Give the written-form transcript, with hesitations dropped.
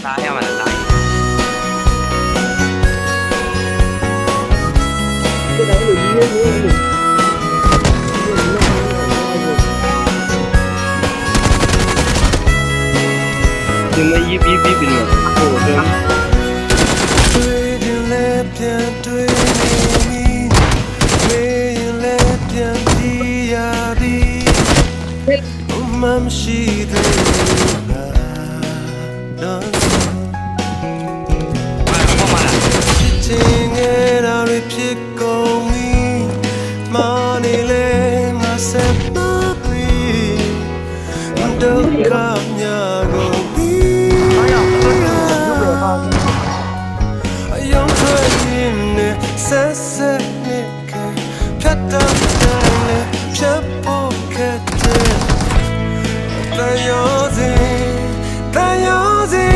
拿要么拿。这两个有音乐没有？你们一比比比呢？我跟。对定了变对你，对了变低呀低，我们是对的。情爱到底ဖြစ်ကုန်ပြီမာနေလေငါဆက်မပြီးဒုက္ခများကုန်ပြီအယုံထွက်ရင်နဲ့ဆက်ဆက်နဲ့ဖြတ်တော့တယ်လေဖြတ်ဖို့ခက်တယ်တရားစီ